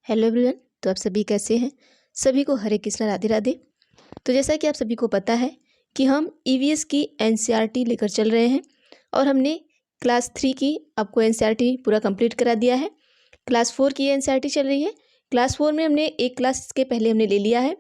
Hello everyone. तो आप सभी कैसे हैं? सभी को हरे कृष्णा राधे राधे। तो जैसा कि आप सभी को पता है कि हम ईवीएस की एनसीईआरटी लेकर चल रहे हैं और हमने क्लास 3 की आपको एनसीईआरटी पूरा कंप्लीट करा दिया है। क्लास 4 की एनसीईआरटी चल रही है। क्लास 4 में हमने एक क्लास के पहले हमने ले लिया है,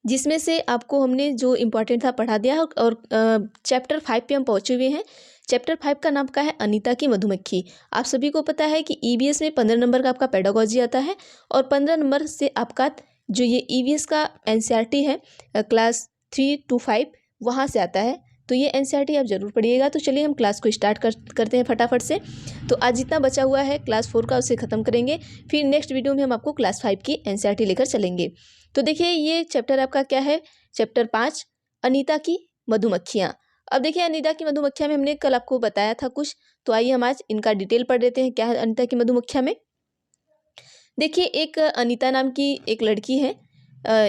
जिसमें से आपको हमने जो इम्पोर्टेंट था पढ़ा दिया है और चैप्टर 5 पे हम पहुँचे हुए हैं। चैप्टर 5 का नाम का है अनीता की मधुमक्खी। आप सभी को पता है कि ईवीएस में 15 नंबर का आपका पेडागोजी आता है और 15 नंबर से आपका जो ये ईवीएस का एनसीईआरटी है क्लास 3 to 5 वहाँ से आता है। तो ये एनसीईआरटी आप ज़रूर पढ़िएगा। तो चलिए हम क्लास को स्टार्ट करते हैं फटाफट से। तो आज जितना बचा हुआ है क्लास 4 का उसे ख़त्म करेंगे, फिर नेक्स्ट वीडियो में हम आपको क्लास 5 की एनसीईआरटी लेकर चलेंगे। तो देखिए ये चैप्टर आपका क्या है, चैप्टर 5 अनीता की मधुमक्खियाँ। अब देखिए अनीता की मधुमक्खियाँ में हमने कल आपको बताया था कुछ, तो आइए हम आज इनका डिटेल पढ़ लेते हैं क्या है अनीता की मधुमक्खियाँ में। देखिए एक अनीता नाम की एक लड़की है।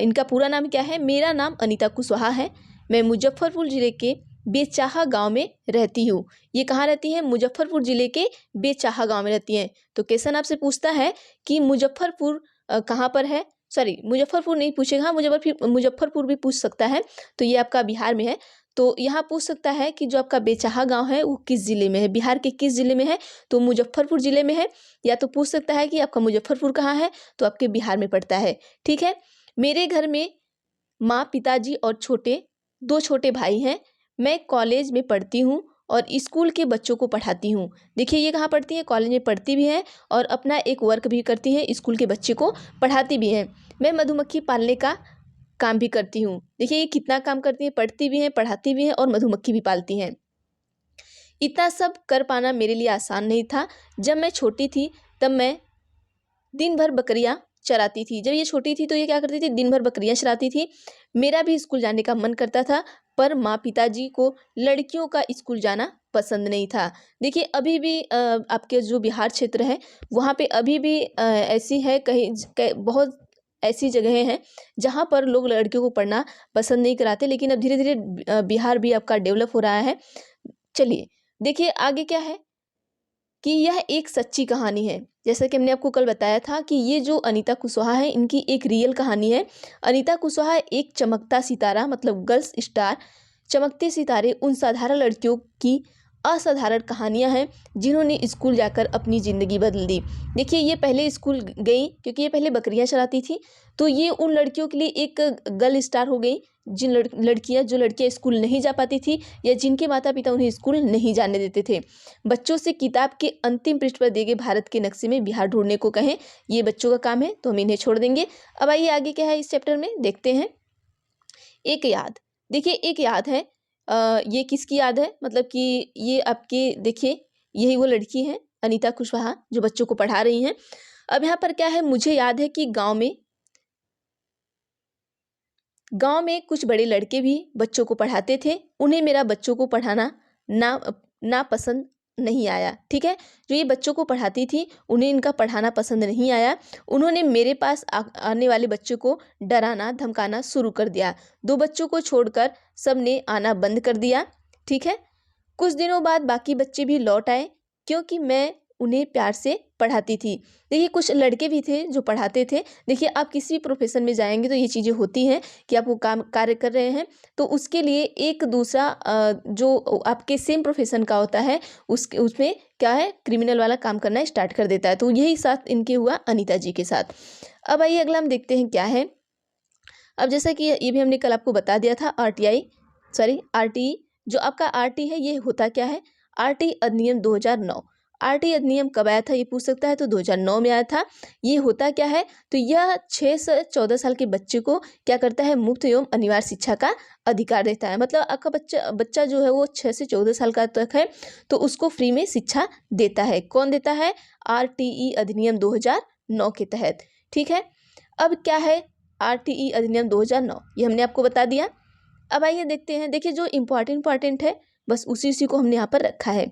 इनका पूरा नाम क्या है? मेरा नाम अनीता कुशवाहा है। मैं मुजफ्फरपुर ज़िले के बेचाहा गांव में रहती हूँ। ये कहाँ रहती हैं? मुजफ्फरपुर ज़िले के बेचाहा गांव में रहती हैं। तो क्वेश्चन आपसे पूछता है कि मुजफ्फरपुर कहाँ पर है? सॉरी, मुजफ्फरपुर नहीं पूछेगा, हाँ मुजफ्फरपुर भी पूछ सकता है। तो ये आपका बिहार में है। तो यहाँ पूछ सकता है कि जो आपका बेचाहा गांव है वो किस ज़िले में है, बिहार के किस ज़िले में है? तो मुजफ्फरपुर ज़िले में है। या तो पूछ सकता है कि आपका मुजफ्फरपुर कहाँ है? तो आपके बिहार में पड़ता है। ठीक है। मेरे घर में माँ, पिताजी और दो छोटे भाई हैं। मैं कॉलेज में पढ़ती हूँ और स्कूल के बच्चों को पढ़ाती हूँ। देखिए ये कहाँ पढ़ती हैं? कॉलेज में पढ़ती भी हैं और अपना एक वर्क भी करती हैं, स्कूल के बच्चे को पढ़ाती भी हैं। मैं मधुमक्खी पालने का काम भी करती हूँ। देखिए ये कितना काम करती हैं, पढ़ती भी हैं, पढ़ाती भी हैं और मधुमक्खी भी पालती हैं। इतना सब कर पाना मेरे लिए आसान नहीं था। जब मैं छोटी थी तब मैं दिन भर बकरियां चराती थी। जब ये छोटी थी तो ये क्या करती थी? दिन भर बकरियां चराती थी। मेरा भी स्कूल जाने का मन करता था, पर माँ पिताजी को लड़कियों का स्कूल जाना पसंद नहीं था। देखिए अभी भी आपके जो बिहार क्षेत्र है वहाँ पे अभी भी ऐसी है बहुत ऐसी जगहें हैं जहाँ पर लोग लड़कियों को पढ़ना पसंद नहीं कराते, लेकिन अब धीरे धीरे बिहार भी आपका डेवलप हो रहा है। चलिए देखिए आगे क्या है कि यह एक सच्ची कहानी है। जैसा कि हमने आपको कल बताया था कि ये जो अनीता कुशवाहा है इनकी एक रियल कहानी है। अनीता कुशवाहा एक चमकता सितारा मतलब गर्ल्स स्टार। चमकते सितारे उन साधारण लड़कियों की असाधारण कहानियां हैं जिन्होंने स्कूल जाकर अपनी ज़िंदगी बदल दी। देखिए ये पहले स्कूल गई क्योंकि ये पहले बकरियां चराती थी, तो ये उन लड़कियों के लिए एक गर्ल स्टार हो गई जिन लड़कियां स्कूल नहीं जा पाती थी या जिनके माता पिता उन्हें स्कूल नहीं जाने देते थे। बच्चों से किताब के अंतिम पृष्ठ पर दिए गए भारत के नक्शे में बिहार ढूंढने को कहें, ये बच्चों का काम है, तो हम इन्हें छोड़ देंगे। अब आइए आगे क्या है इस चैप्टर में देखते हैं। एक याद। देखिए एक याद है, ये किसकी याद है? मतलब कि ये आपके देखिए यही वो लड़की है अनीता कुशवाहा जो बच्चों को पढ़ा रही हैं। अब यहाँ पर क्या है, मुझे याद है कि गांव में कुछ बड़े लड़के भी बच्चों को पढ़ाते थे। उन्हें मेरा बच्चों को पढ़ाना ना पसंद नहीं आया। ठीक है, जो ये बच्चों को पढ़ाती थी उन्हें इनका पढ़ाना पसंद नहीं आया। उन्होंने मेरे पास आने वाले बच्चों को डराना धमकाना शुरू कर दिया। 2 बच्चों को छोड़कर सब ने आना बंद कर दिया। ठीक है, कुछ दिनों बाद बाकी बच्चे भी लौट आए क्योंकि मैं उन्हें प्यार से पढ़ाती थी। देखिए कुछ लड़के भी थे जो पढ़ाते थे। देखिए आप किसी भी प्रोफेशन में जाएंगे तो ये चीज़ें होती हैं कि आप वो कार्य कर रहे हैं तो उसके लिए एक दूसरा जो आपके सेम प्रोफेशन का होता है उसमें क्या है, क्रिमिनल वाला काम करना स्टार्ट कर देता है। तो यही साथ इनके हुआ अनीता जी के साथ। अब आइए अगला हम देखते हैं क्या है। अब जैसा कि ये भी हमने कल आपको बता दिया था आरटीई जो आपका आरटी है ये होता क्या है? आरटी अधिनियम 2009। आरटी अधिनियम कब आया था ये पूछ सकता है, तो 2009 में आया था। ये होता क्या है? तो यह 6 से 14 साल के बच्चे को क्या करता है? मुफ्त एवं अनिवार्य शिक्षा का अधिकार देता है। मतलब आपका बच्चा जो है वो 6 से 14 साल का तक है तो उसको फ्री में शिक्षा देता है। कौन देता है? आरटीई अधिनियम 2009 के तहत। ठीक है, अब क्या है आरटीई अधिनियम 2009 ये हमने आपको बता दिया। अब आइए देखते हैं। देखिए जो इम्पोर्टेंट है बस उसी को हमने यहाँ पर रखा है।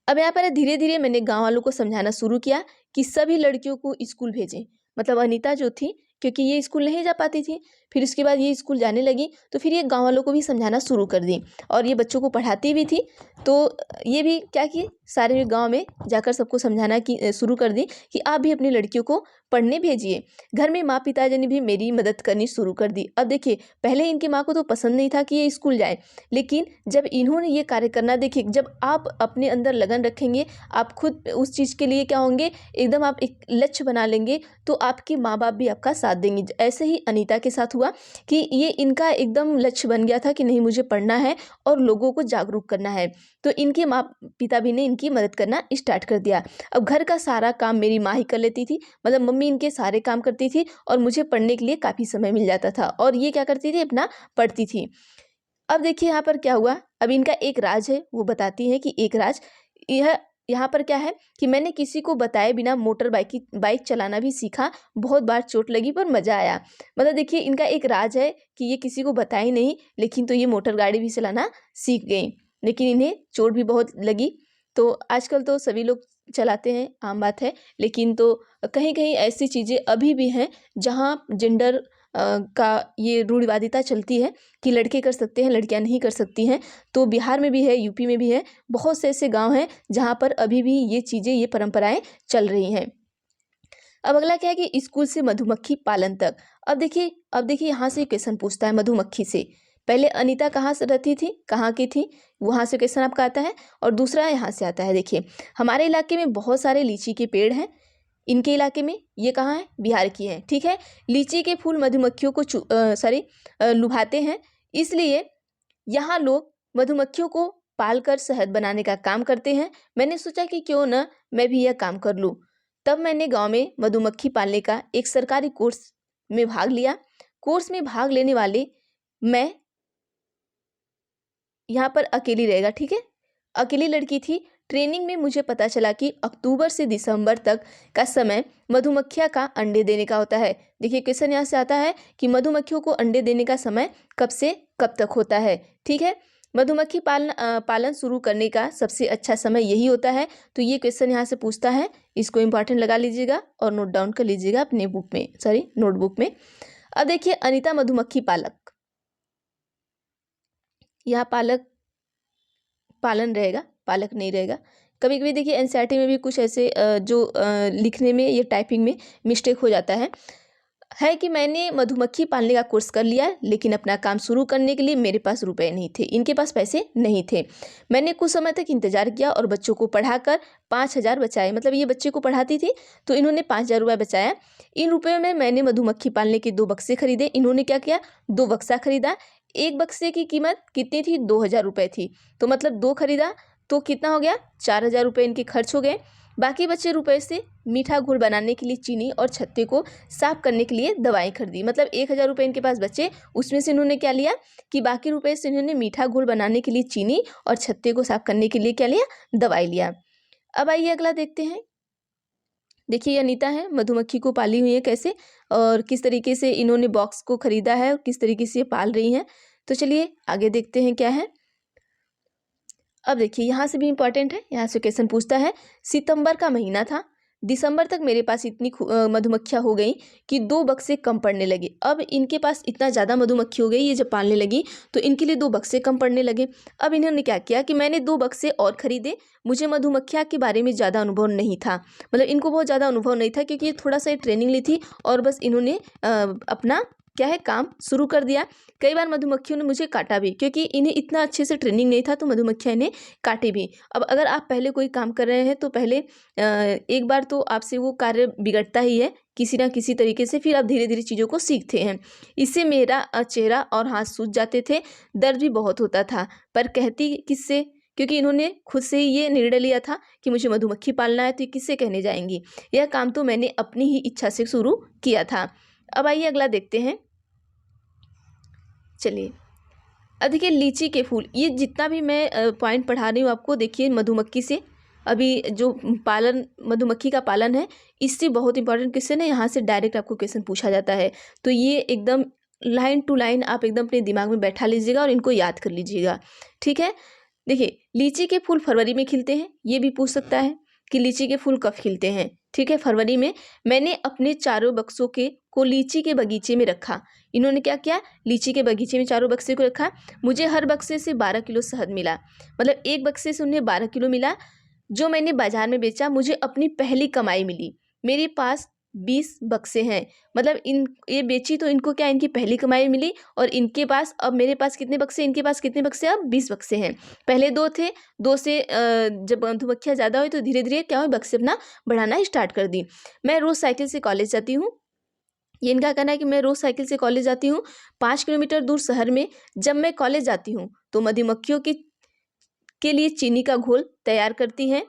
अब यहाँ पर धीरे धीरे मैंने गांव वालों को समझाना शुरू किया कि सभी लड़कियों को स्कूल भेजें। मतलब अनीता जो थी क्योंकि ये स्कूल नहीं जा पाती थी। फिर उसके बाद ये स्कूल जाने लगी तो फिर ये गाँव वालों को भी समझाना शुरू कर दी और ये बच्चों को पढ़ाती भी थी। तो ये भी क्या कि सारे गाँव में जाकर सबको समझाना कि शुरू कर दी कि आप भी अपनी लड़कियों को पढ़ने भेजिए। घर में माँ पिताजी ने भी मेरी मदद करनी शुरू कर दी। अब देखिए, पहले इनकी माँ को तो पसंद नहीं था कि ये स्कूल जाए, लेकिन जब इन्होंने ये कार्य करना देखिए, जब आप अपने अंदर लगन रखेंगे, आप खुद उस चीज़ के लिए क्या होंगे, एकदम आप एक लक्ष्य बना लेंगे, तो आपके माँ बाप भी आपका साथ देंगे। ऐसे ही अनीता के साथ हुआ कि ये इनका एकदम लक्ष्य बन गया था कि नहीं, मुझे पढ़ना है और लोगों को जागरूक करना है। तो इनके माँ पिता भी ने इनकी मदद करना स्टार्ट कर दिया। अब घर का सारा काम मेरी माँ ही कर लेती थी, मतलब मम्मी इनके सारे काम करती थी और मुझे पढ़ने के लिए काफ़ी समय मिल जाता था और ये क्या करती थी, अपना पढ़ती थी। अब देखिए यहाँ पर क्या हुआ, अब इनका एक राज है, वो बताती है कि एक राज यह यहाँ पर क्या है कि मैंने किसी को बताए बिना मोटर बाइक चलाना भी सीखा। बहुत बार चोट लगी पर मज़ा आया। मतलब देखिए, इनका एक राज है कि ये किसी को बताए नहीं, लेकिन तो ये मोटर गाड़ी भी चलाना सीख गई, लेकिन इन्हें चोट भी बहुत लगी। तो आजकल तो सभी लोग चलाते हैं, आम बात है, लेकिन तो कहीं कहीं ऐसी चीज़ें अभी भी हैं जहाँ जेंडर का ये रूढ़िवादिता चलती है कि लड़के कर सकते हैं, लड़कियां नहीं कर सकती हैं। तो बिहार में भी है, यूपी में भी है, बहुत से ऐसे गांव हैं जहां पर अभी भी ये चीज़ें, ये परंपराएं चल रही हैं। अब अगला क्या है कि स्कूल से मधुमक्खी पालन तक। अब देखिए यहाँ से क्वेश्चन पूछता है मधुमक्खी से। पहले अनीता कहाँ से रहती थी, कहाँ की थी, वहाँ से क्वेश्चन आपका आता है। और दूसरा यहाँ से आता है, देखिए हमारे इलाके में बहुत सारे लीची के पेड़ हैं। इनके इलाके में, ये कहाँ है, बिहार की है, ठीक है। लीची के फूल मधुमक्खियों को लुभाते हैं, इसलिए यहाँ लोग मधुमक्खियों को पालकर शहद बनाने का काम करते हैं। मैंने सोचा कि क्यों ना मैं भी यह काम कर लूँ। तब मैंने गांव में मधुमक्खी पालने का एक सरकारी कोर्स में भाग लिया। कोर्स में भाग लेने वाले मैं यहाँ पर अकेली रहेगा, ठीक है, अकेली लड़की थी। ट्रेनिंग में मुझे पता चला कि अक्टूबर से दिसंबर तक का समय मधुमक्खियाँ का अंडे देने का होता है। देखिए क्वेश्चन यहाँ से आता है कि मधुमक्खियों को अंडे देने का समय कब से कब तक होता है, ठीक है। मधुमक्खी पालन शुरू करने का सबसे अच्छा समय यही होता है। तो ये क्वेश्चन यहाँ से पूछता है, इसको इम्पॉर्टेंट लगा लीजिएगा और नोट डाउन कर लीजिएगा अपने नोटबुक में। अब देखिए अनीता मधुमक्खी पालक, यहाँ पालन रहेगा, पालक नहीं रहेगा। कभी कभी देखिए एनसीईआरटी में भी कुछ ऐसे लिखने में, ये टाइपिंग में मिस्टेक हो जाता है कि मैंने मधुमक्खी पालने का कोर्स कर लिया, लेकिन अपना काम शुरू करने के लिए मेरे पास रुपए नहीं थे, इनके पास पैसे नहीं थे। मैंने कुछ समय तक इंतजार किया और बच्चों को पढ़ाकर 5,000 बचाए। मतलब ये बच्चे को पढ़ाती थी तो इन्होंने 5,000 रुपये बचाया। इन रुपये में मैंने मधुमक्खी पालने के 2 बक्से खरीदे। इन्होंने क्या किया, 2 बक्सा खरीदा। एक बक्से की कीमत कितनी थी, 2,000 रुपये थी। तो मतलब 2 खरीदा तो कितना हो गया, 4,000 रुपये इनके खर्च हो गए। बाकी बचे रुपए से मीठा घोल बनाने के लिए चीनी और छत्ते को साफ करने के लिए दवाई खरीदी। मतलब 1,000 रुपये इनके पास बचे, उसमें से इन्होंने क्या लिया कि बाकी रुपए से इन्होंने मीठा घोल बनाने के लिए चीनी और छत्ते को साफ करने के लिए क्या लिया, दवाई लिया। अब आइए अगला देखते हैं। देखिए ये अनीता है, मधुमक्खी को पाली हुई है कैसे और किस तरीके से इन्होंने बॉक्स को खरीदा है और किस तरीके से ये पाल रही हैं। तो चलिए आगे देखते हैं क्या है। अब देखिए यहाँ से भी इम्पॉर्टेंट है, यहाँ से क्वेश्चन पूछता है, सितंबर का महीना था, दिसंबर तक मेरे पास इतनी मधुमक्खियाँ हो गई कि 2 बक्से कम पड़ने लगे। अब इनके पास इतना ज़्यादा मधुमक्खी हो गई, ये जब पालने लगी तो इनके लिए 2 बक्से कम पड़ने लगे। अब इन्होंने क्या किया कि मैंने 2 बक्से और खरीदे। मुझे मधुमक्खियाँ के बारे में ज़्यादा अनुभव नहीं था, मतलब इनको बहुत ज़्यादा अनुभव नहीं था, क्योंकि ये थोड़ा सा ट्रेनिंग ली थी और बस इन्होंने अपना क्या है, काम शुरू कर दिया। कई बार मधुमक्खियों ने मुझे काटा भी, क्योंकि इन्हें इतना अच्छे से ट्रेनिंग नहीं था, तो मधुमक्खियाँ इन्हें काटे भी। अब अगर आप पहले कोई काम कर रहे हैं तो पहले एक बार तो आपसे वो कार्य बिगड़ता ही है किसी ना किसी तरीके से, फिर आप धीरे धीरे चीज़ों को सीखते हैं। इससे मेरा चेहरा और हाथ सूज जाते थे, दर्द भी बहुत होता था, पर कहती किससे, क्योंकि इन्होंने खुद से ही ये निर्णय लिया था कि मुझे मधुमक्खी पालना है, तो ये किससे कहने जाएंगी। यह काम तो मैंने अपनी ही इच्छा से शुरू किया था। अब आइए अगला देखते हैं। चलिए अब देखिए लीची के फूल, ये जितना भी मैं पॉइंट पढ़ा रही हूँ आपको, देखिए मधुमक्खी से अभी जो पालन, मधुमक्खी का पालन है, इससे बहुत इंपॉर्टेंट क्वेश्चन है, यहाँ से डायरेक्ट आपको क्वेश्चन पूछा जाता है। तो ये एकदम लाइन टू लाइन आप एकदम अपने दिमाग में बैठा लीजिएगा और इनको याद कर लीजिएगा, ठीक है। देखिए लीची के फूल फरवरी में खिलते हैं, ये भी पूछ सकता है कि लीची के फूल कब खिलते हैं। ठीक है, फरवरी में मैंने अपने चारों बक्सों को लीची के बगीचे में रखा। इन्होंने क्या किया, लीची के बगीचे में चारों बक्से को रखा। मुझे हर बक्से से 12 किलो शहद मिला, मतलब एक बक्से से उन्हें 12 किलो मिला, जो मैंने बाजार में बेचा। मुझे अपनी पहली कमाई मिली। मेरे पास 20 बक्से हैं, मतलब ये बेची तो इनको क्या, इनकी पहली कमाई मिली। और इनके पास अब मेरे पास कितने बक्से, इनके पास कितने बक्से, अब 20 बक्से हैं। पहले 2 थे, 2 से जब मधुमक्खियाँ ज़्यादा हुई तो धीरे धीरे क्या हुआ, बक्से अपना बढ़ाना स्टार्ट कर दी। मैं रोज़ साइकिल से कॉलेज जाती हूँ। ये इनका कहना है कि मैं रोज़ साइकिल से कॉलेज जाती हूँ। 5 किलोमीटर दूर शहर में जब मैं कॉलेज जाती हूँ तो मधुमक्खियों के लिए चीनी का घोल तैयार करती हैं।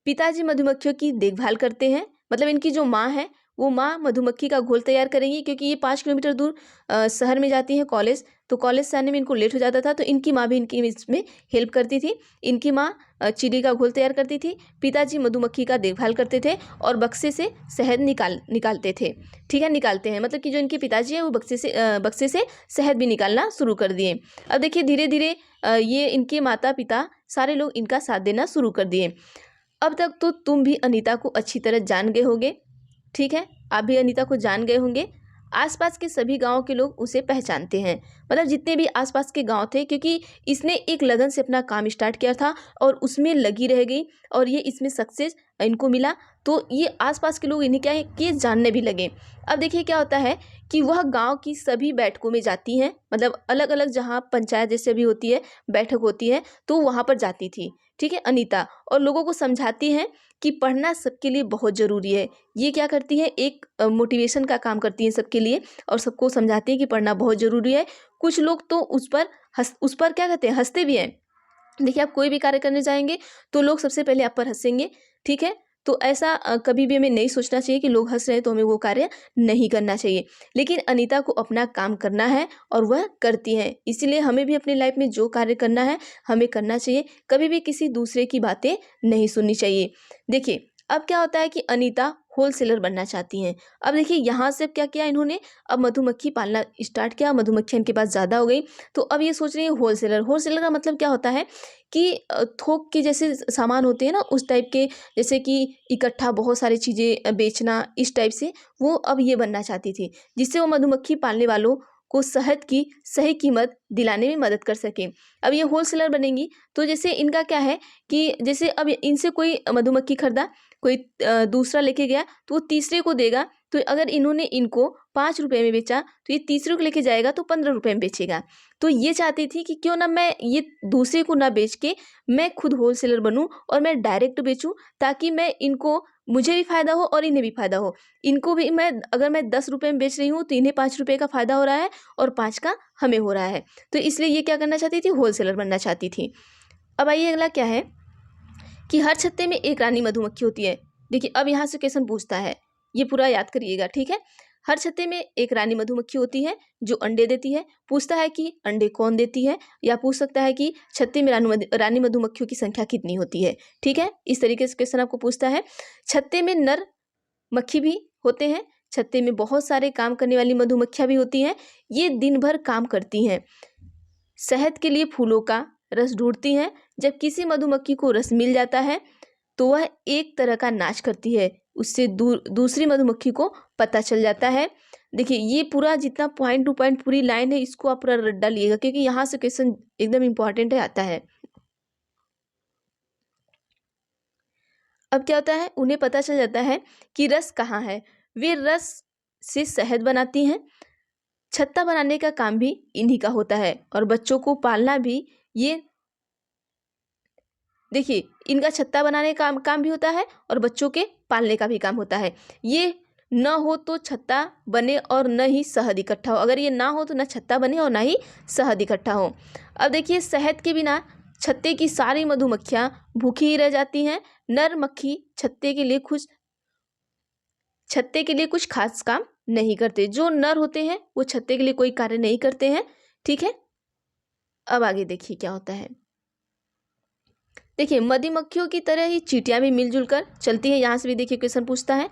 पिताजी मधुमक्खियों की देखभाल करते हैं, मतलब इनकी जो माँ है वो माँ मधुमक्खी का घोल तैयार करेंगी, क्योंकि ये 5 किलोमीटर दूर शहर में जाती हैं कॉलेज, तो कॉलेज से आने में इनको लेट हो जाता था, तो इनकी माँ भी इनकी इसमें हेल्प करती थी। इनकी माँ चीनी का घोल तैयार करती थी, पिताजी मधुमक्खी का देखभाल करते थे और बक्से से शहद निकालते थे। ठीक है, निकालते हैं, मतलब कि जो इनके पिताजी है वो बक्से से शहद भी निकालना शुरू कर दिए। अब देखिए धीरे धीरे ये इनके माता पिता सारे लोग इनका साथ देना शुरू कर दिए। अब तक तो तुम भी अनीता को अच्छी तरह जान गए होंगे। ठीक है, आप भी अनीता को जान गए होंगे। आसपास के सभी गांव के लोग उसे पहचानते हैं, मतलब जितने भी आसपास के गांव थे, क्योंकि इसने एक लगन से अपना काम स्टार्ट किया था और उसमें लगी रह गई और ये इसमें सक्सेस इनको मिला, तो ये आसपास के लोग इन्हें क्या है कि जानने भी लगे। अब देखिए क्या होता है कि वह गांव की सभी बैठकों में जाती हैं, मतलब अलग अलग जहां पंचायत जैसे भी होती है, बैठक होती है, तो वहां पर जाती थी। ठीक है, अनीता, और लोगों को समझाती हैं कि पढ़ना सबके लिए बहुत ज़रूरी है। ये क्या करती है, एक मोटिवेशन का काम करती है सबके लिए और सबको समझाती है कि पढ़ना बहुत ज़रूरी है। कुछ लोग तो उस पर क्या कहते हैं, हंसते भी हैं। देखिए, आप कोई भी कार्य करने जाएंगे तो लोग सबसे पहले आप पर हंसेंगे। ठीक है, तो ऐसा कभी भी हमें नहीं सोचना चाहिए कि लोग हंस रहे हैं तो हमें वो कार्य नहीं करना चाहिए। लेकिन अनीता को अपना काम करना है और वह करती है, इसीलिए हमें भी अपनी लाइफ में जो कार्य करना है हमें करना चाहिए, कभी भी किसी दूसरे की बातें नहीं सुननी चाहिए। देखिए अब क्या होता है कि अनीता होलसेलर बनना चाहती हैं। अब देखिए यहाँ से क्या किया इन्होंने, अब मधुमक्खी पालना स्टार्ट किया, मधुमक्खियाँ इनके पास ज़्यादा हो गई, तो अब ये सोच रही है होलसेलर। होलसेलर का मतलब क्या होता है कि थोक के जैसे सामान होते हैं ना, उस टाइप के, जैसे कि इकट्ठा बहुत सारी चीज़ें बेचना, इस टाइप से वो अब ये बनना चाहती थी, जिससे वो मधुमक्खी पालने वालों को शहद की सही कीमत दिलाने में मदद कर सकें। अब ये होलसेलर बनेंगी तो जैसे इनका क्या है कि जैसे अब इनसे कोई मधुमक्खी खरीदा, कोई दूसरा लेके गया तो वो तीसरे को देगा, तो अगर इन्होंने इनको 5 रुपये में बेचा तो ये तीसरे को लेके जाएगा तो 15 रुपये में बेचेगा। तो ये चाहती थी कि क्यों ना मैं ये दूसरे को ना बेच के मैं खुद होलसेलर बनूं और मैं डायरेक्ट बेचूं, ताकि मैं इनको, मुझे भी फ़ायदा हो और इन्हें भी फ़ायदा हो। इनको भी मैं, अगर मैं 10 रुपये में बेच रही हूँ तो इन्हें 5 रुपये का फ़ायदा हो रहा है और 5 का हमें हो रहा है। तो इसलिए ये क्या करना चाहती थी, होलसेलर बनना चाहती थी। अब आइए अगला क्या है कि हर छत्ते में एक रानी मधुमक्खी होती है। देखिए अब यहाँ से क्वेश्चन पूछता है, ये पूरा याद करिएगा। ठीक है, हर छत्ते में एक रानी मधुमक्खी होती है जो अंडे देती है। पूछता है कि अंडे कौन देती है, या पूछ सकता है कि छत्ते में रानी मधुमक्खियों की संख्या कितनी होती है। ठीक है, इस तरीके से क्वेश्चन आपको पूछता है। छत्ते में नर मक्खी भी होते हैं, छत्ते में बहुत सारे काम करने वाली मधुमक्खियाँ भी होती हैं। ये दिन भर काम करती हैं, शहद के लिए फूलों का रस ढूंढती हैं। जब किसी मधुमक्खी को रस मिल जाता है तो वह एक तरह का नाच करती है, उससे दूसरी मधुमक्खी को पता चल जाता है। देखिए ये पूरा जितना पॉइंट टू पॉइंट पूरी लाइन है, इसको आप पूरा रट्टा लिएगा, क्योंकि यहाँ से क्वेश्चन एकदम इम्पॉर्टेंट है, आता है। अब क्या होता है, उन्हें पता चल जाता है कि रस कहाँ है, वे रस से शहद बनाती हैं। छत्ता बनाने का काम भी इन्हीं का होता है और बच्चों को पालना भी। ये देखिए इनका छत्ता बनाने का काम भी होता है और बच्चों के पालने का भी काम होता है। ये न हो तो छत्ता बने और न ही शहद इकट्ठा हो, अगर ये ना हो तो न छत्ता बने और ना ही शहद इकट्ठा हो। अब देखिए शहद के बिना छत्ते की सारी मधुमक्खियाँ भूखी ही रह जाती हैं। नर मक्खी छत्ते के लिए कुछ खास काम नहीं करते, जो नर होते हैं वो छत्ते के लिए कोई कार्य नहीं करते हैं। ठीक है, अब आगे देखिए क्या होता है। देखिए मधुमक्खियों की तरह ही चींटियां भी मिलजुल कर चलती हैं। यहाँ से भी देखिए क्वेश्चन पूछता है,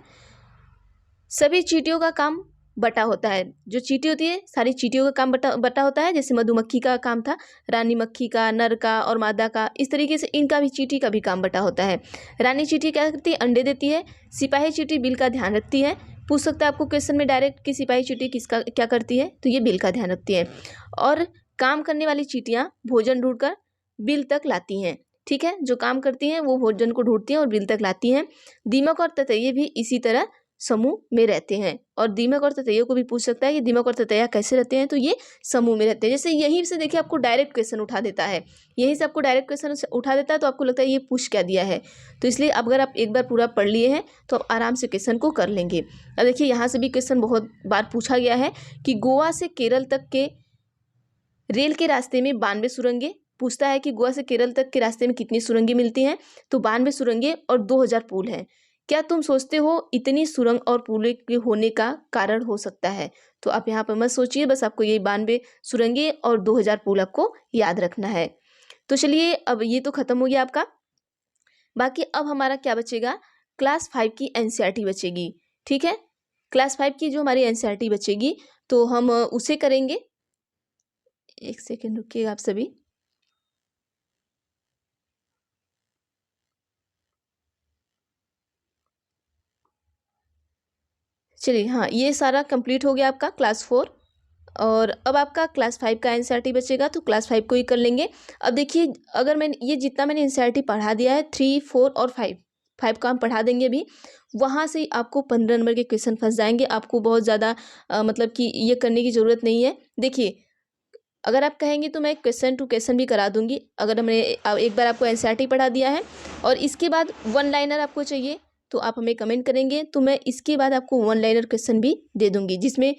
सभी चींटियों का काम बटा होता है। जो चींटी होती है सारी चींटियों का काम बटा बटा होता है। जैसे मधुमक्खी का काम था, रानी मक्खी का, नर का और मादा का, इस तरीके से इनका भी चींटी का भी काम बटा होता है। रानी चींटी क्या करती है, अंडे देती है। सिपाही चींटी बिल का ध्यान रखती है। पूछ सकता है आपको क्वेश्चन में डायरेक्ट कि सिपाही चींटी किसका क्या करती है, तो ये बिल का ध्यान रखती है। और काम करने वाली चींटियाँ भोजन ढूंढकर बिल तक लाती हैं। ठीक है, जो काम करती हैं वो भोजन को ढूंढती हैं और बिल तक लाती हैं। दीमक और ततैये भी इसी तरह समूह में रहते हैं। और दीमक और ततैयों को भी पूछ सकता है कि दीमक और ततैया कैसे रहते हैं, तो ये समूह में रहते हैं। जैसे यहीं से देखिए आपको डायरेक्ट क्वेश्चन उठा देता है, यहीं से आपको डायरेक्ट क्वेश्चन उठा देता है, तो आपको लगता है ये पूछ क्या दिया है। तो इसलिए अगर आप एक बार पूरा पढ़ लिए हैं तो आप आराम से क्वेश्चन को कर लेंगे। अब देखिए यहाँ से भी क्वेश्चन बहुत बार पूछा गया है कि गोवा से केरल तक के रेल के रास्ते में 92 सुरंगें। पूछता है कि गोवा से केरल तक के रास्ते में कितनी सुरंगें मिलती हैं, तो 92 सुरंगें और 2000 पुल हैं। क्या तुम सोचते हो इतनी सुरंग और पुल के होने का कारण हो सकता है? तो आप यहाँ पर मत सोचिए, बस आपको ये 92 सुरंगें और 2000 पुल आपको याद रखना है। तो चलिए अब ये तो खत्म हो गया आपका। बाकी अब हमारा क्या बचेगा, क्लास 5 की एनसीईआरटी बचेगी। ठीक है, क्लास 5 की जो हमारी एनसीईआरटी बचेगी तो हम उसे करेंगे। एक सेकेंड रुकिएगा आप सभी। चलिए, हाँ ये सारा कंप्लीट हो गया आपका क्लास 4। और अब आपका क्लास 5 का एनसीईआरटी बचेगा, तो क्लास 5 को ही कर लेंगे। अब देखिए अगर मैंने ये जितना मैंने एनसीईआरटी पढ़ा दिया है 3, 4 और 5 का हम पढ़ा देंगे अभी, वहाँ से आपको 15 नंबर के क्वेश्चन फंस जाएंगे। आपको बहुत ज़्यादा मतलब कि ये करने की ज़रूरत नहीं है। देखिए अगर आप कहेंगे तो मैं क्वेश्चन टू क्वेश्चन भी करा दूंगी। अगर हमने एक बार आपको एनसीईआरटी पढ़ा दिया है और इसके बाद वन लाइनर आपको चाहिए तो आप हमें कमेंट करेंगे, तो मैं इसके बाद आपको वन लाइनर क्वेश्चन भी दे दूंगी, जिसमें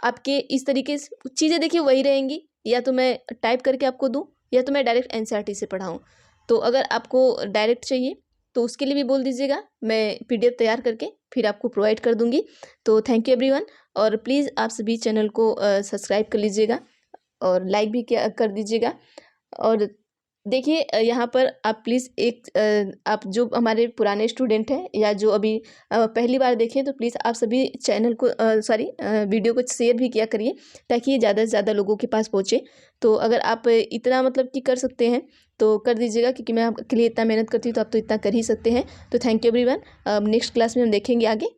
आपके इस तरीके से चीज़ें देखिए वही रहेंगी। या तो मैं टाइप करके आपको दूँ या तो मैं डायरेक्ट एनसीईआरटी से पढ़ाऊँ। तो अगर आपको डायरेक्ट चाहिए तो उसके लिए भी बोल दीजिएगा, मैं पीडीएफ तैयार करके फिर आपको प्रोवाइड कर दूंगी। तो थैंक यू एवरीवन, और प्लीज़ आप सभी चैनल को सब्सक्राइब कर लीजिएगा और लाइक भी क्या कर दीजिएगा। और देखिए यहाँ पर आप प्लीज़ आप जो हमारे पुराने स्टूडेंट हैं या जो अभी पहली बार देखें, तो प्लीज़ आप सभी चैनल को वीडियो को शेयर भी किया करिए, ताकि ये ज़्यादा से ज़्यादा लोगों के पास पहुँचे। तो अगर आप इतना मतलब कि कर सकते हैं तो कर दीजिएगा, क्योंकि मैं आपके लिए इतना मेहनत करती हूँ तो आप तो इतना कर ही सकते हैं। तो thank you everyone, next class में हम देखेंगे आगे।